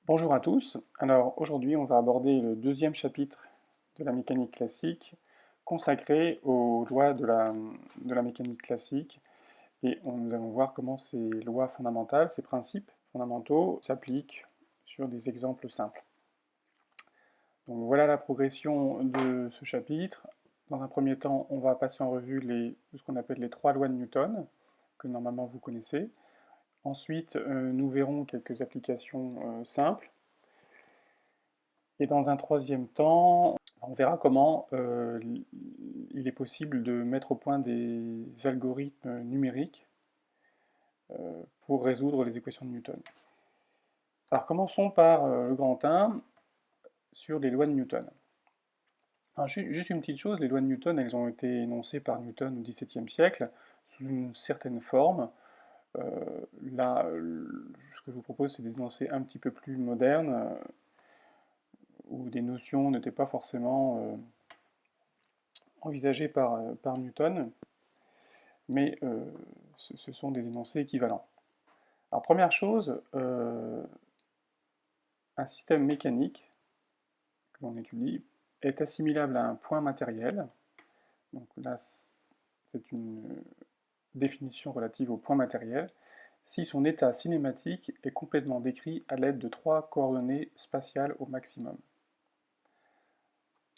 Bonjour à tous. Alors aujourd'hui, on va aborder le deuxième chapitre de la mécanique classique consacré aux lois de la mécanique classique et nous allons voir comment ces lois fondamentales, ces principes fondamentaux s'appliquent sur des exemples simples. Donc voilà la progression de ce chapitre. Dans un premier temps, on va passer en revue ce qu'on appelle les trois lois de Newton, que normalement vous connaissez. Ensuite, nous verrons quelques applications simples. Et dans un troisième temps, on verra comment il est possible de mettre au point des algorithmes numériques pour résoudre les équations de Newton. Alors commençons par le grand 1 sur les lois de Newton. Alors, juste une petite chose, les lois de Newton, elles ont été énoncées par Newton au XVIIe siècle sous une certaine forme. Euh, Là, ce que je vous propose, c'est des énoncés un petit peu plus modernes, où des notions n'étaient pas forcément envisagées par Newton, mais ce sont des énoncés équivalents. Alors première chose, un système mécanique que l'on étudie est assimilable à un point matériel. Donc là, c'est une définition relative au point matériel, si son état cinématique est complètement décrit à l'aide de trois coordonnées spatiales au maximum.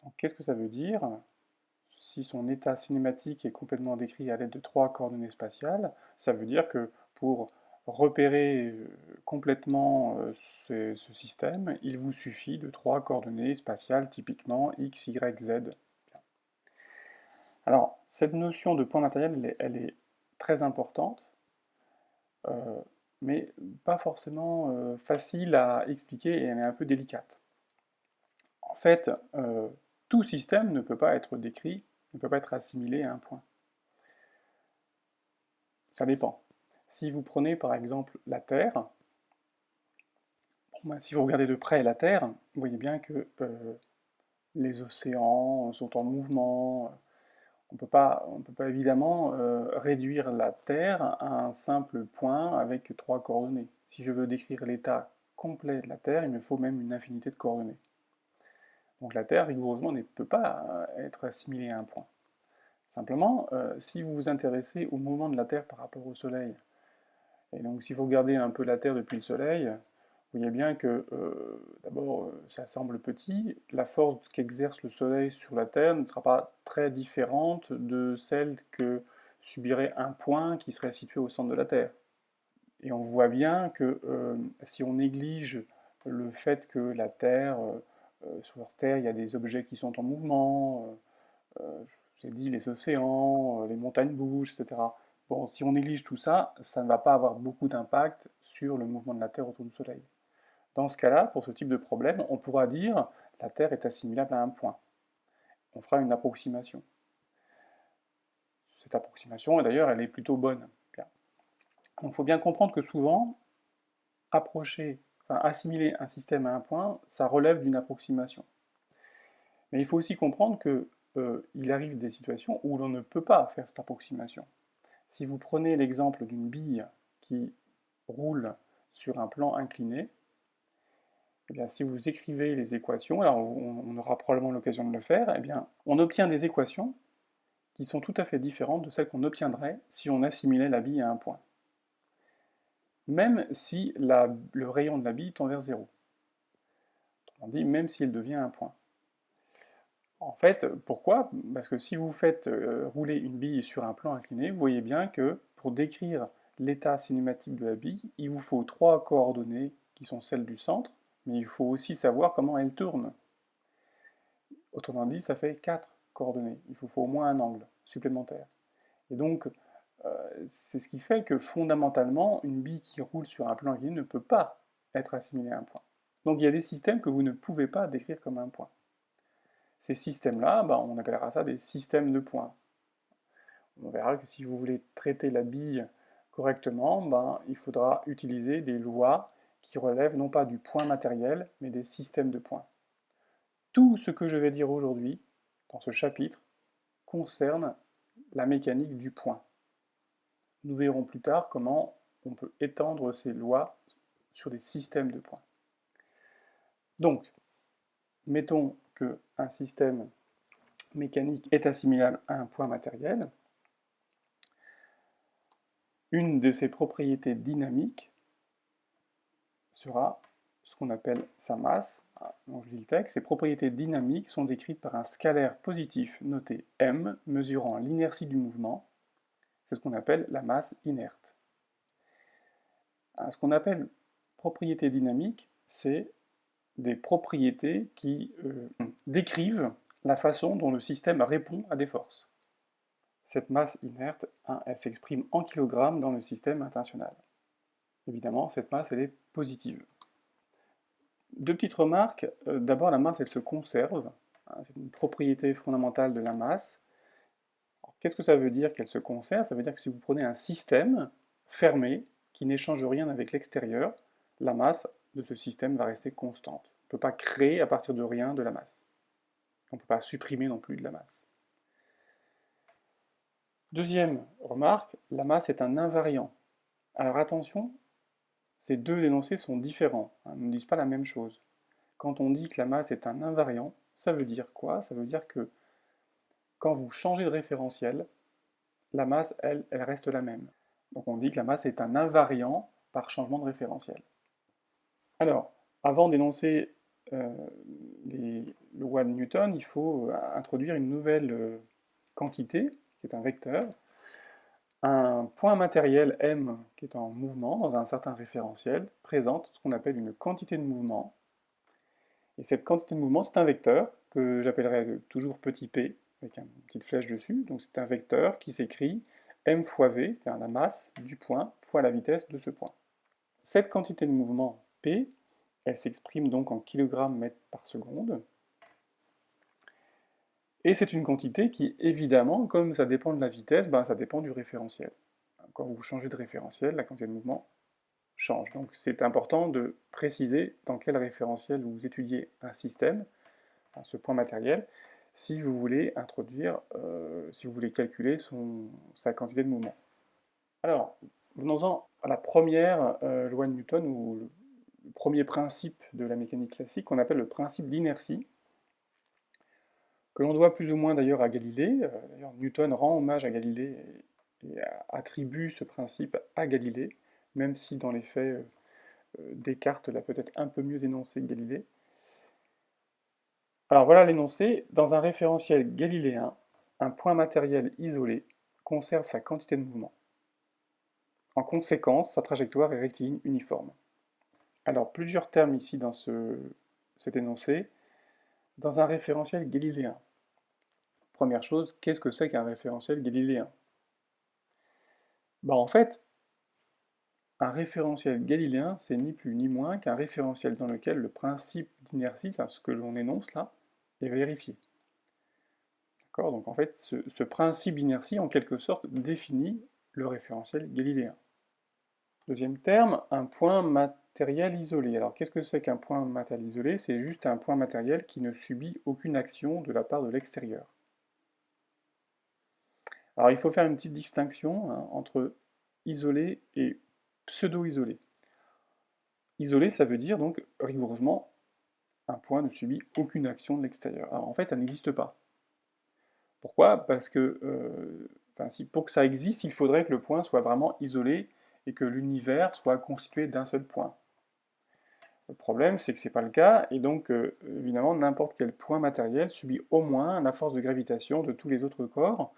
Donc qu'est-ce que ça veut dire? Si son état cinématique est complètement décrit à l'aide de trois coordonnées spatiales, ça veut dire que pour repérer complètement ce système, il vous suffit de trois coordonnées spatiales, typiquement x, y, z. Alors, cette notion de point matériel, elle est très importante, euh, mais pas forcément facile à expliquer et elle est un peu délicate. En fait, tout système ne peut pas être décrit, ne peut pas être assimilé à un point. Ça dépend. Si vous prenez par exemple la Terre, si vous regardez de près la Terre, vous voyez bien que les océans sont en mouvement. On peut pas évidemment réduire la Terre à un simple point avec trois coordonnées. Si je veux décrire l'état complet de la Terre, il me faut même une infinité de coordonnées. Donc la Terre, rigoureusement, ne peut pas être assimilée à un point. Simplement, si vous vous intéressez au mouvement de la Terre par rapport au Soleil, et donc si vous regardez un peu la Terre depuis le Soleil, vous voyez bien que d'abord ça semble petit, la force qu'exerce le Soleil sur la Terre ne sera pas très différente de celle que subirait un point qui serait situé au centre de la Terre. Et on voit bien que si on néglige le fait que la Terre, sur leur Terre, il y a des objets qui sont en mouvement, je vous ai dit les océans, les montagnes bougent, etc. Bon, si on néglige tout ça, ça ne va pas avoir beaucoup d'impact sur le mouvement de la Terre autour du Soleil. Dans ce cas-là, pour ce type de problème, on pourra dire la Terre est assimilable à un point. On fera une approximation. Cette approximation, d'ailleurs, elle est plutôt bonne. Bien. Donc il faut bien comprendre que souvent, assimiler un système à un point, ça relève d'une approximation. Mais il faut aussi comprendre qu'il arrive des situations où l'on ne peut pas faire cette approximation. Si vous prenez l'exemple d'une bille qui roule sur un plan incliné, eh bien, si vous écrivez les équations, alors on aura probablement l'occasion de le faire, eh bien, on obtient des équations qui sont tout à fait différentes de celles qu'on obtiendrait si on assimilait la bille à un point. Même si le rayon de la bille tend vers 0. Autrement dit, même si elle devient un point. En fait, pourquoi? Parce que si vous faites rouler une bille sur un plan incliné, vous voyez bien que pour décrire l'état cinématique de la bille, il vous faut trois coordonnées qui sont celles du centre, mais il faut aussi savoir comment elle tourne. Autrement dit, ça fait quatre coordonnées. Il vous faut au moins un angle supplémentaire. Et donc, c'est ce qui fait que fondamentalement, une bille qui roule sur un plan incliné ne peut pas être assimilée à un point. Donc il y a des systèmes que vous ne pouvez pas décrire comme un point. Ces systèmes-là, on appellera ça des systèmes de points. On verra que si vous voulez traiter la bille correctement, il faudra utiliser des lois qui relèvent non pas du point matériel, mais des systèmes de points. Tout ce que je vais dire aujourd'hui, dans ce chapitre, concerne la mécanique du point. Nous verrons plus tard comment on peut étendre ces lois sur des systèmes de points. Donc, mettons qu'un système mécanique est assimilable à un point matériel. Une de ses propriétés dynamiques sera ce qu'on appelle sa masse. Donc je lis le texte. Ces propriétés dynamiques sont décrites par un scalaire positif noté m, mesurant l'inertie du mouvement. C'est ce qu'on appelle la masse inerte. Ce qu'on appelle propriétés dynamiques, c'est des propriétés qui décrivent la façon dont le système répond à des forces. Cette masse inerte, elle s'exprime en kilogrammes dans le système international. Évidemment, cette masse, elle est positive. Deux petites remarques. D'abord, la masse, elle se conserve. C'est une propriété fondamentale de la masse. Qu'est-ce que ça veut dire qu'elle se conserve? Ça veut dire que si vous prenez un système fermé, qui n'échange rien avec l'extérieur, la masse de ce système va rester constante. On ne peut pas créer à partir de rien de la masse. On ne peut pas supprimer non plus de la masse. Deuxième remarque, la masse est un invariant. Alors attention, ces deux énoncés sont différents, ils ne disent pas la même chose. Quand on dit que la masse est un invariant, ça veut dire quoi? Ça veut dire que quand vous changez de référentiel, la masse, elle reste la même. Donc on dit que la masse est un invariant par changement de référentiel. Alors, avant d'énoncer les lois de Newton, il faut introduire une nouvelle quantité, qui est un vecteur. Un point matériel m, qui est en mouvement dans un certain référentiel, présente ce qu'on appelle une quantité de mouvement. Et cette quantité de mouvement, c'est un vecteur que j'appellerai toujours petit p, avec une petite flèche dessus. Donc c'est un vecteur qui s'écrit m fois v, c'est-à-dire la masse du point, fois la vitesse de ce point. Cette quantité de mouvement p, elle s'exprime donc en kilogrammes mètres par seconde. Et c'est une quantité qui, évidemment, comme ça dépend de la vitesse, ça dépend du référentiel. Quand vous changez de référentiel, la quantité de mouvement change. Donc c'est important de préciser dans quel référentiel vous étudiez un système, ce point matériel, si vous voulez introduire, si vous voulez calculer sa quantité de mouvement. Alors, venons-en à la première loi de Newton, ou le premier principe de la mécanique classique, qu'on appelle le principe d'inertie, que l'on doit plus ou moins d'ailleurs à Galilée. D'ailleurs, Newton rend hommage à Galilée et attribue ce principe à Galilée, même si dans les faits, Descartes l'a peut-être un peu mieux énoncé que Galilée. Alors voilà l'énoncé. Dans un référentiel galiléen, un point matériel isolé conserve sa quantité de mouvement. En conséquence, sa trajectoire est rectiligne uniforme. Alors, plusieurs termes ici dans cet énoncé. Dans un référentiel galiléen, première chose, qu'est-ce que c'est qu'un référentiel galiléen? En fait, un référentiel galiléen, c'est ni plus ni moins qu'un référentiel dans lequel le principe d'inertie, c'est ce que l'on énonce là, est vérifié. D'accord? Donc en fait, ce principe d'inertie, en quelque sorte, définit le référentiel galiléen. Deuxième terme, un point matériel isolé. Alors qu'est-ce que c'est qu'un point matériel isolé? C'est juste un point matériel qui ne subit aucune action de la part de l'extérieur. Alors il faut faire une petite distinction entre isolé et pseudo-isolé. Isolé, ça veut dire donc rigoureusement un point ne subit aucune action de l'extérieur. Alors en fait, ça n'existe pas. Pourquoi? Parce que pour que ça existe, il faudrait que le point soit vraiment isolé et que l'univers soit constitué d'un seul point. Le problème, c'est que ce n'est pas le cas, et donc évidemment, n'importe quel point matériel subit au moins la force de gravitation de tous les autres corps,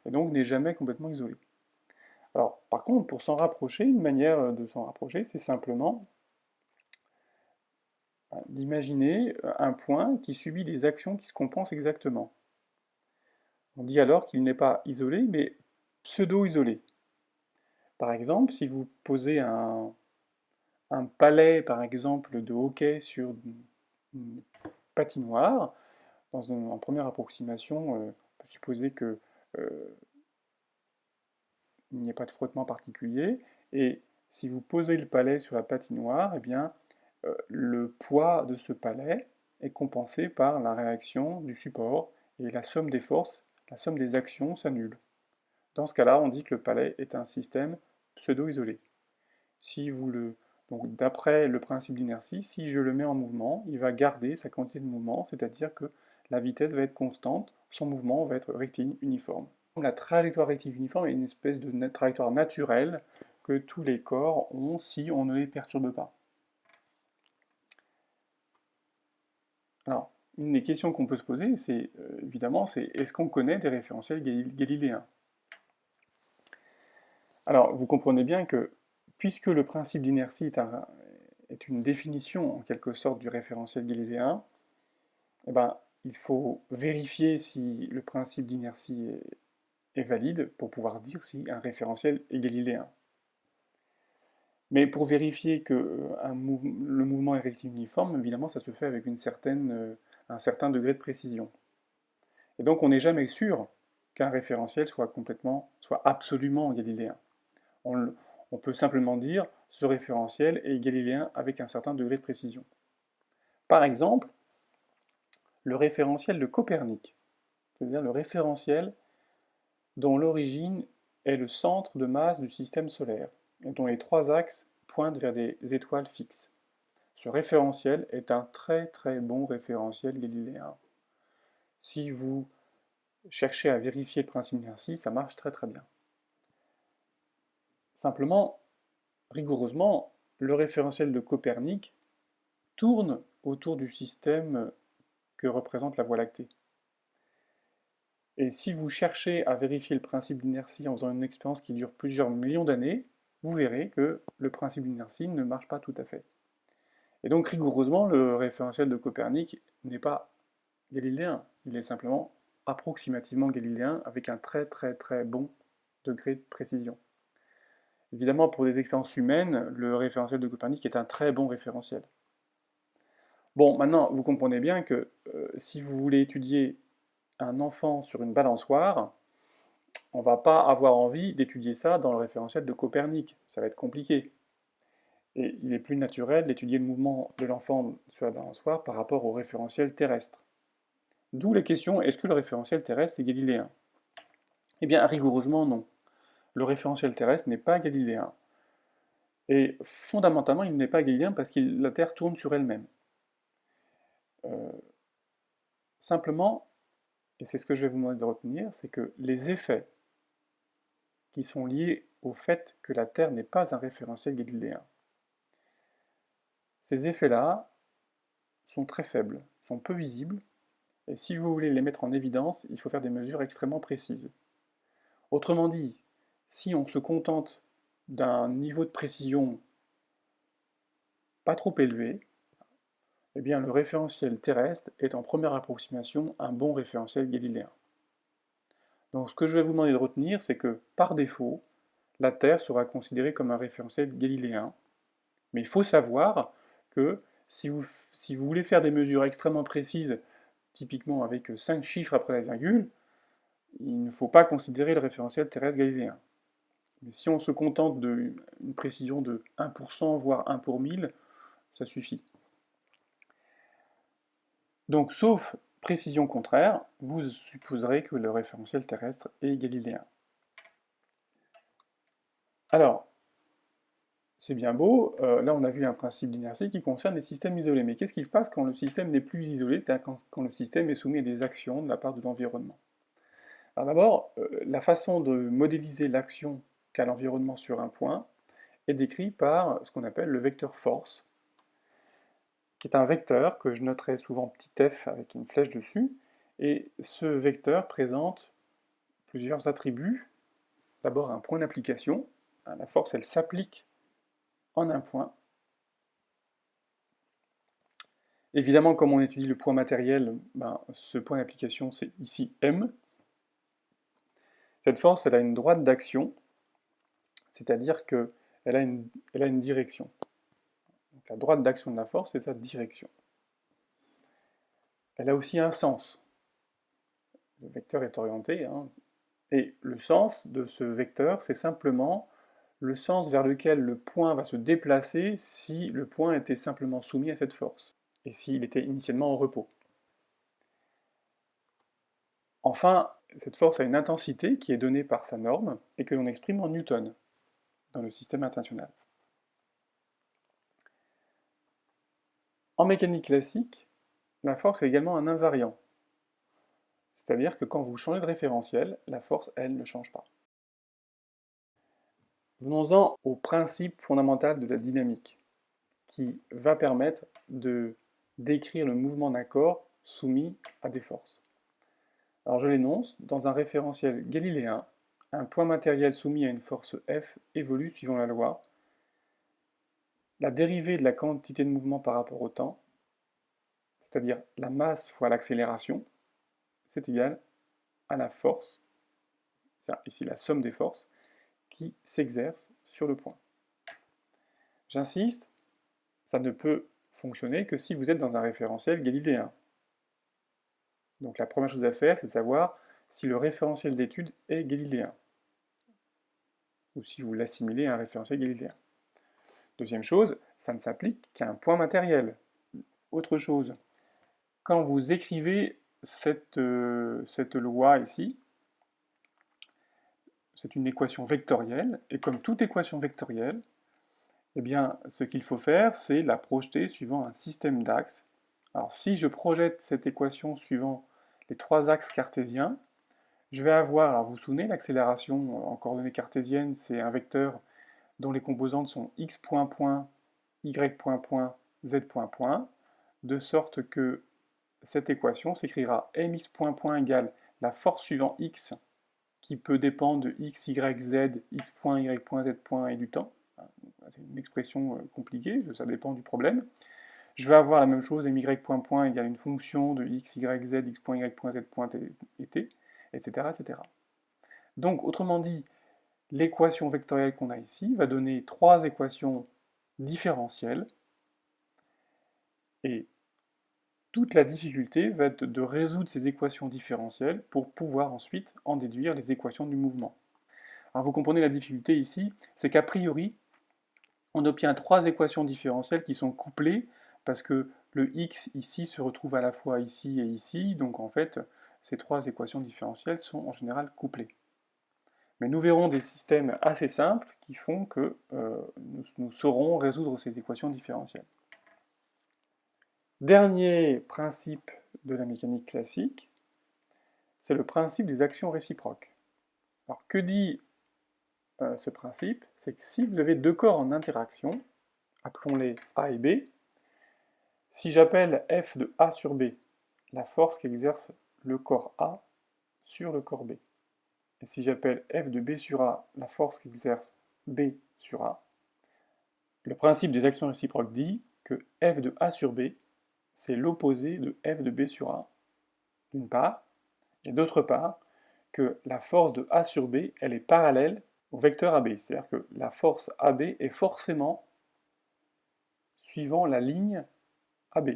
et donc n'est jamais complètement isolé. Alors, par contre, pour s'en rapprocher, une manière de s'en rapprocher, c'est simplement d'imaginer un point qui subit des actions qui se compensent exactement. On dit alors qu'il n'est pas isolé, mais pseudo-isolé. Par exemple, si vous posez un palais, par exemple, de hockey sur une patinoire, en première approximation, on peut supposer que il n'y a pas de frottement particulier, et si vous posez le palais sur la patinoire, eh bien, le poids de ce palais est compensé par la réaction du support, et la somme des forces, la somme des actions s'annule. Dans ce cas-là, on dit que le palais est un système pseudo-isolé. Si vous le Donc d'après le principe d'inertie, si je le mets en mouvement, il va garder sa quantité de mouvement, c'est-à-dire que la vitesse va être constante, son mouvement va être rectiligne uniforme. La trajectoire rectiligne uniforme est une espèce de trajectoire naturelle que tous les corps ont si on ne les perturbe pas. Alors, une des questions qu'on peut se poser, c'est évidemment, c'est est-ce qu'on connaît des référentiels galiléens? Alors, vous comprenez bien que, puisque le principe d'inertie est une définition, en quelque sorte, du référentiel galiléen, eh ben, il faut vérifier si le principe d'inertie est valide pour pouvoir dire si un référentiel est galiléen. Mais pour vérifier que le mouvement est rectiligne uniforme, évidemment, ça se fait avec un certain degré de précision. Et donc, on n'est jamais sûr qu'un référentiel soit absolument galiléen. On peut simplement dire ce référentiel est galiléen avec un certain degré de précision. Par exemple, le référentiel de Copernic, c'est-à-dire le référentiel dont l'origine est le centre de masse du système solaire, et dont les trois axes pointent vers des étoiles fixes. Ce référentiel est un très très bon référentiel galiléen. Si vous cherchez à vérifier le principe d'inertie, ça marche très très bien. Simplement, rigoureusement, le référentiel de Copernic tourne autour du système que représente la Voie lactée. Et si vous cherchez à vérifier le principe d'inertie en faisant une expérience qui dure plusieurs millions d'années, vous verrez que le principe d'inertie ne marche pas tout à fait. Et donc rigoureusement, le référentiel de Copernic n'est pas galiléen, il est simplement approximativement galiléen avec un très très très bon degré de précision. Évidemment, pour des expériences humaines, le référentiel de Copernic est un très bon référentiel. Bon, maintenant, vous comprenez bien que si vous voulez étudier un enfant sur une balançoire, on ne va pas avoir envie d'étudier ça dans le référentiel de Copernic, ça va être compliqué. Et il est plus naturel d'étudier le mouvement de l'enfant sur la balançoire par rapport au référentiel terrestre. D'où la question, est-ce que le référentiel terrestre est galiléen? Eh bien, rigoureusement non. Le référentiel terrestre n'est pas galiléen. Et fondamentalement, il n'est pas galiléen parce que la Terre tourne sur elle-même. Simplement, et c'est ce que je vais vous demander de retenir, c'est que les effets qui sont liés au fait que la Terre n'est pas un référentiel galiléen, ces effets-là sont très faibles, sont peu visibles, et si vous voulez les mettre en évidence, il faut faire des mesures extrêmement précises. Autrement dit, si on se contente d'un niveau de précision pas trop élevé, eh bien le référentiel terrestre est en première approximation un bon référentiel galiléen. Donc ce que je vais vous demander de retenir, c'est que par défaut, la Terre sera considérée comme un référentiel galiléen, mais il faut savoir que si vous voulez faire des mesures extrêmement précises, typiquement avec 5 chiffres après la virgule, il ne faut pas considérer le référentiel terrestre galiléen. Mais si on se contente d'une précision de 1%, voire 1 pour 1000, ça suffit. Donc, sauf précision contraire, vous supposerez que le référentiel terrestre est galiléen. Alors, c'est bien beau, là on a vu un principe d'inertie qui concerne les systèmes isolés. Mais qu'est-ce qui se passe quand le système n'est plus isolé, c'est-à-dire quand le système est soumis à des actions de la part de l'environnement? Alors d'abord, la façon de modéliser l'action qu'a l'environnement sur un point est décrite par ce qu'on appelle le vecteur force, qui est un vecteur que je noterai souvent petit f avec une flèche dessus, et ce vecteur présente plusieurs attributs. D'abord un point d'application, la force elle s'applique en un point. Évidemment, comme on étudie le point matériel, ce point d'application c'est ici m. Cette force elle a une droite d'action, c'est-à-dire qu'elle a une direction. Donc, la droite d'action de la force, c'est sa direction. Elle a aussi un sens. Le vecteur est orienté, et le sens de ce vecteur, c'est simplement le sens vers lequel le point va se déplacer si le point était simplement soumis à cette force, et s'il était initialement en repos. Enfin, cette force a une intensité qui est donnée par sa norme, et que l'on exprime en newton, dans le système international. En mécanique classique, la force est également un invariant. C'est-à-dire que quand vous changez de référentiel, la force, elle, ne change pas. Venons-en au principe fondamental de la dynamique, qui va permettre de décrire le mouvement d'un corps soumis à des forces. Alors je l'énonce, dans un référentiel galiléen, un point matériel soumis à une force F évolue suivant la loi. La dérivée de la quantité de mouvement par rapport au temps, c'est-à-dire la masse fois l'accélération, c'est égal à la force, ici la somme des forces, qui s'exerce sur le point. J'insiste, ça ne peut fonctionner que si vous êtes dans un référentiel galiléen. Donc la première chose à faire, c'est de savoir si le référentiel d'étude est galiléen, ou si vous l'assimilez à un référentiel galiléen. Deuxième chose, ça ne s'applique qu'à un point matériel. Autre chose, quand vous écrivez cette loi ici, c'est une équation vectorielle, et comme toute équation vectorielle, eh bien, ce qu'il faut faire, c'est la projeter suivant un système d'axes. Alors, si je projette cette équation suivant les trois axes cartésiens, je vais avoir, alors vous vous souvenez, l'accélération en coordonnées cartésiennes, c'est un vecteur dont les composantes sont x point point, y point point, z point point, de sorte que cette équation s'écrira mx point point égale la force suivant x, qui peut dépendre de x, y, z, x point, y point, z point et du temps. C'est une expression compliquée, ça dépend du problème. Je vais avoir la même chose, my point point égale une fonction de x, y, z, x point, y point, z point et t, etc., etc. Donc, autrement dit, l'équation vectorielle qu'on a ici va donner trois équations différentielles, et toute la difficulté va être de résoudre ces équations différentielles pour pouvoir ensuite en déduire les équations du mouvement. Alors vous comprenez la difficulté ici, c'est qu'a priori, on obtient trois équations différentielles qui sont couplées parce que le x ici se retrouve à la fois ici et ici, donc en fait, ces trois équations différentielles sont en général couplées. Mais nous verrons des systèmes assez simples qui font que nous saurons résoudre ces équations différentielles. Dernier principe de la mécanique classique, c'est le principe des actions réciproques. Alors que dit ce principe? C'est que si vous avez deux corps en interaction, appelons-les A et B, si j'appelle F de A sur B la force qu'exerce le corps A sur le corps B, et si j'appelle F de B sur A la force qu'exerce B sur A, le principe des actions réciproques dit que F de A sur B, c'est l'opposé de F de B sur A, d'une part, et d'autre part, que la force de A sur B, elle est parallèle au vecteur AB. C'est-à-dire que la force AB est forcément suivant la ligne AB.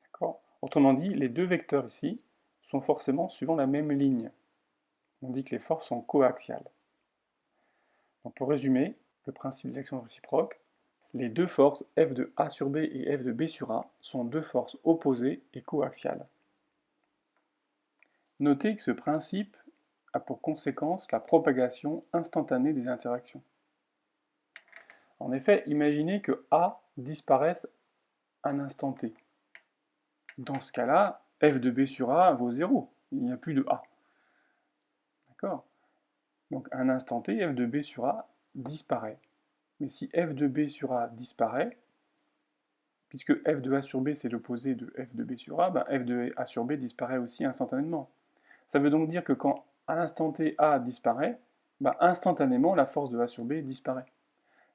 D'accord? Autrement dit, les deux vecteurs ici sont forcément suivant la même ligne. On dit que les forces sont coaxiales. Donc pour résumer, le principe des actions réciproques, les deux forces F de A sur B et F de B sur A sont deux forces opposées et coaxiales. Notez que ce principe a pour conséquence la propagation instantanée des interactions. En effet, imaginez que A disparaisse à un instant t. Dans ce cas-là, F de B sur A vaut 0. Il n'y a plus de A. D'accord? Donc à un instant t, F de B sur A disparaît. Mais si F de B sur A disparaît, puisque F de A sur B c'est l'opposé de F de B sur A, ben F de A sur B disparaît aussi instantanément. Ça veut donc dire que quand à l'instant t A disparaît, ben instantanément la force de A sur B disparaît.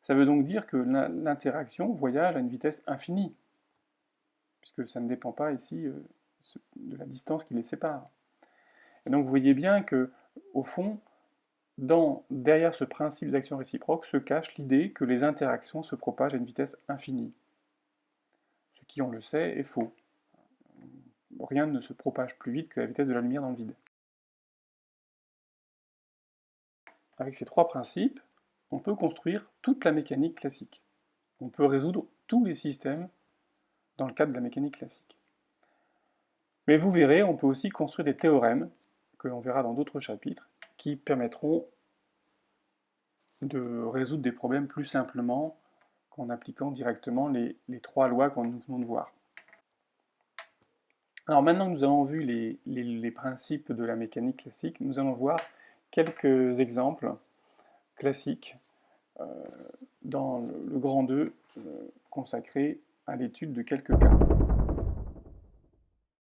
Ça veut donc dire que l'interaction voyage à une vitesse infinie, puisque ça ne dépend pas ici de la distance qui les sépare. Et donc vous voyez bien que, au fond, derrière ce principe d'action réciproque se cache l'idée que les interactions se propagent à une vitesse infinie. Ce qui, on le sait, est faux. Rien ne se propage plus vite que la vitesse de la lumière dans le vide. Avec ces trois principes, on peut construire toute la mécanique classique. On peut résoudre tous les systèmes dans le cadre de la mécanique classique. Mais vous verrez, on peut aussi construire des théorèmes, que l'on verra dans d'autres chapitres, qui permettront de résoudre des problèmes plus simplement qu'en appliquant directement les trois lois qu'on nous venons de voir. Alors maintenant que nous avons vu les principes de la mécanique classique, nous allons voir quelques exemples classiques dans le grand 2 consacré à l'étude de quelques cas.